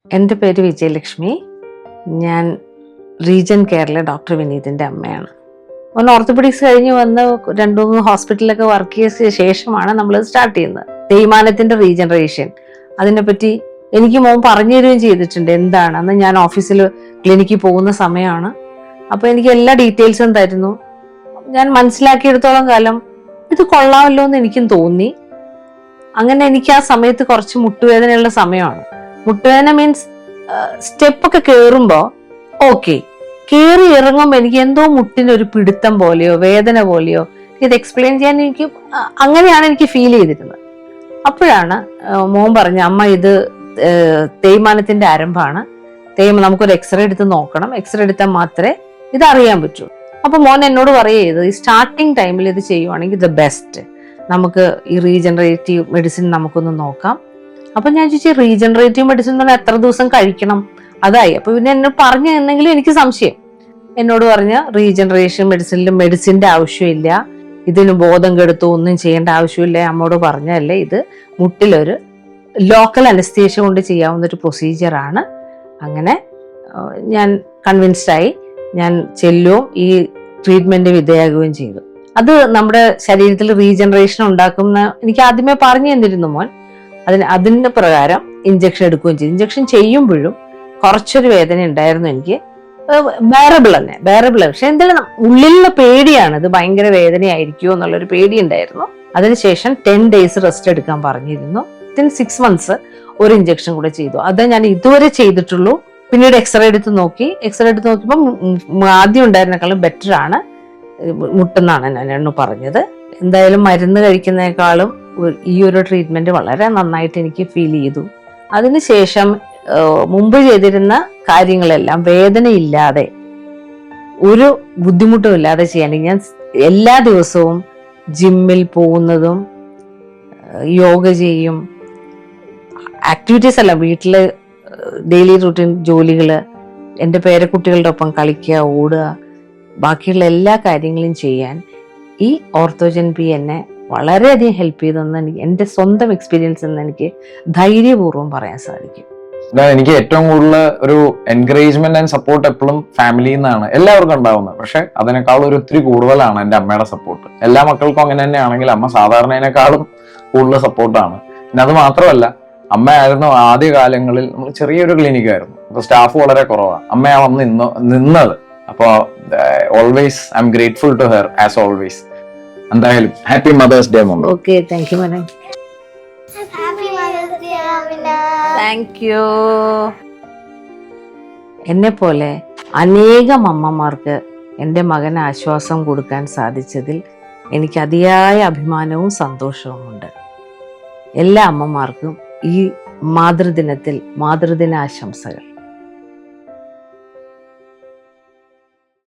എൻ്റെ പേര് വിജയലക്ഷ്മി. ഞാൻ റീജൻ കെയറിലെ ഡോക്ടർ വിനീതിൻ്റെ അമ്മയാണ്. ഒന്ന് ഓർത്തോപെഡിക്സ് കഴിഞ്ഞ് വന്ന് 2-3 ഹോസ്പിറ്റലിലൊക്കെ വർക്ക് ചെയ്ത ശേഷമാണ് നമ്മൾ സ്റ്റാർട്ട് ചെയ്യുന്നത്. തേയ്മാനത്തിൻ്റെ റീജനറേഷൻ അതിനെപ്പറ്റി എനിക്ക് മോൻ പറഞ്ഞു തരികയും ചെയ്തിട്ടുണ്ട്. എന്താണ് അന്ന് ഞാൻ ഓഫീസിൽ ക്ലിനിക്കിൽ പോകുന്ന സമയമാണ്. അപ്പോൾ എനിക്ക് എല്ലാ ഡീറ്റെയിൽസും തരുന്നു. ഞാൻ മനസ്സിലാക്കിയെടുത്തോളം കാലം ഇത് കൊള്ളാമല്ലോ എന്ന് എനിക്കും തോന്നി. അങ്ങനെ എനിക്ക് ആ സമയത്ത് കുറച്ച് മുട്ടുവേദനയുള്ള സമയമാണ്. മുട്ടുവേദന മീൻസ് സ്റ്റെപ്പൊക്കെ കയറുമ്പോൾ ഓക്കെ, കയറി ഇറങ്ങുമ്പോൾ എനിക്ക് എന്തോ മുട്ടിനൊരു പിടുത്തം പോലെയോ വേദന പോലെയോ ഇത് എക്സ്പ്ലെയിൻ ചെയ്യാൻ എനിക്ക് അങ്ങനെയാണ് എനിക്ക് ഫീൽ ചെയ്തിരുന്നത്. അപ്പോഴാണ് മോൻ പറഞ്ഞ അമ്മ ഇത് തേയ്മാനത്തിന്റെ ആരംഭമാണ്, നമുക്കൊരു എക്സ്റേ എടുത്ത് നോക്കണം, എക്സ്റേ എടുത്താൽ മാത്രമേ ഇത് അറിയാൻ പറ്റൂ. അപ്പൊ മോൻ എന്നോട് പറയുക, ഈ സ്റ്റാർട്ടിങ് ടൈമിൽ ഇത് ചെയ്യുവാണെങ്കിൽ ദ ബെസ്റ്റ്, നമുക്ക് ഈ റീജനറേറ്റീവ് മെഡിസിൻ നമുക്കൊന്ന് നോക്കാം. അപ്പൊ ഞാൻ ചോദിച്ചു റീജനറേറ്റീവ് മെഡിസിൻ എന്ന് പറഞ്ഞാൽ എത്ര ദിവസം കഴിക്കണം? അതായി. അപ്പൊ പിന്നെ എന്നോട് പറഞ്ഞു എന്നെങ്കിലും എനിക്ക് സംശയം. എന്നോട് പറഞ്ഞ റീജനറേഷൻ മെഡിസിനിൽ മെഡിസിന്റെ ആവശ്യമില്ല, ഇതിന് ബോധം കെടുത്തോ ഒന്നും ചെയ്യേണ്ട ആവശ്യമില്ല. അമ്മോട് പറഞ്ഞല്ലേ ഇത് മുട്ടിലൊരു ലോക്കൽ അനസ്തേഷ്യ കൊണ്ട് ചെയ്യാവുന്ന ഒരു പ്രൊസീജിയറാണ്. അങ്ങനെ ഞാൻ കൺവിൻസ്ഡ് ആയി. ഞാൻ ചെല്ലുകയും ഈ ട്രീറ്റ്മെന്റ് വിധേയമാകുകയും ചെയ്തു. അത് നമ്മുടെ ശരീരത്തിൽ റീജനറേഷൻ ഉണ്ടാക്കുന്ന എനിക്ക് ആദ്യമേ പറഞ്ഞു തന്നിരുന്നു മോൻ. അതിന്റെ പ്രകാരം ഇഞ്ചക്ഷൻ എടുക്കുകയും ചെയ്തു. ഇഞ്ചക്ഷൻ ചെയ്യുമ്പോഴും കുറച്ചൊരു വേദന ഉണ്ടായിരുന്നു എനിക്ക്. ബെയറബിൾ തന്നെ, പക്ഷെ എന്തായാലും ഉള്ളിലുള്ള പേടിയാണ്, ഇത് ഭയങ്കര വേദനയായിരിക്കുമോ എന്നുള്ളൊരു പേടി ഉണ്ടായിരുന്നു. അതിനുശേഷം 10 days റെസ്റ്റ് എടുക്കാൻ പറഞ്ഞിരുന്നു. 6 months ഒരു ഇഞ്ചക്ഷൻ കൂടെ ചെയ്തു. അത് ഞാൻ ഇതുവരെ ചെയ്തിട്ടുള്ളൂ. പിന്നീട് എക്സ്റേ എടുത്ത് നോക്കിയപ്പോൾ ആദ്യം ഉണ്ടായിരുന്നേക്കാളും ബെറ്റർ ആണ് മുട്ടെന്നാണ് ഞാൻ പറഞ്ഞത്. എന്തായാലും മരുന്ന് കഴിക്കുന്നതിനേക്കാളും ഈ ഒരു ട്രീറ്റ്മെന്റ് വളരെ നന്നായിട്ട് എനിക്ക് ഫീൽ ചെയ്തു. അതിനുശേഷം മുമ്പ് ചെയ്തിരുന്ന കാര്യങ്ങളെല്ലാം വേദനയില്ലാതെ ഒരു ബുദ്ധിമുട്ടും ഇല്ലാതെ ചെയ്യാൻ ഞാൻ എല്ലാ ദിവസവും ജിമ്മിൽ പോകുന്നതും യോഗ ചെയ്യും. ആക്ടിവിറ്റീസ് അല്ല, വീട്ടില് ഡെയിലി റൂട്ടീൻ ജോലികള്, എൻ്റെ പേരക്കുട്ടികളുടെ ഒപ്പം കളിക്കുക, ഓടുക, ബാക്കിയുള്ള എല്ലാ കാര്യങ്ങളും ചെയ്യാൻ ഈ ഓർത്തോജൻ പി എന്നെ വളരെയധികം ഹെൽപ്പ് ചെയ്തെന്ന് എനിക്ക് എൻ്റെ സ്വന്തം എക്സ്പീരിയൻസ് എന്ന് എനിക്ക് ധൈര്യപൂർവ്വം പറയാൻ സാധിക്കും. എനിക്ക് ഏറ്റവും കൂടുതൽ ഒരു എൻകറേജ്മെന്റ് ആൻഡ് സപ്പോർട്ട് എപ്പോഴും ഫാമിലിയിൽ നിന്നാണ് എല്ലാവർക്കും ഉണ്ടാവുന്നത്. പക്ഷെ അതിനേക്കാളും ഒത്തിരി കൂടുതലാണ് എൻ്റെ അമ്മയുടെ സപ്പോർട്ട്. എല്ലാ മക്കൾക്കും അങ്ങനെ തന്നെയാണെങ്കിൽ അമ്മ സാധാരണേനേക്കാളും കൂടുതൽ സപ്പോർട്ടാണ്. പിന്നെ അത് മാത്രമല്ല, അമ്മയായിരുന്നു ആദ്യ കാലങ്ങളിൽ നമ്മൾ ചെറിയൊരു ക്ലിനിക്കായിരുന്നു, അപ്പൊ സ്റ്റാഫ് വളരെ കുറവാണ്. അമ്മയാണ് വന്ന് നിന്നത്. അപ്പൊ always I am grateful to her as always. എന്തായാലും happy Mother's Day mom. Okay, thank you madam. Thank you. എന്നെ പോലെ അനേകം അമ്മമാർക്ക് എൻ്റെ മകന് ആശ്വാസം കൊടുക്കാൻ സാധിച്ചതിൽ എനിക്ക് അതിയായ അഭിമാനവും സന്തോഷവുമുണ്ട്. എല്ലാ അമ്മമാർക്കും ഈ മാതൃദിനത്തിൽ മാതൃദിനാശംസകൾ.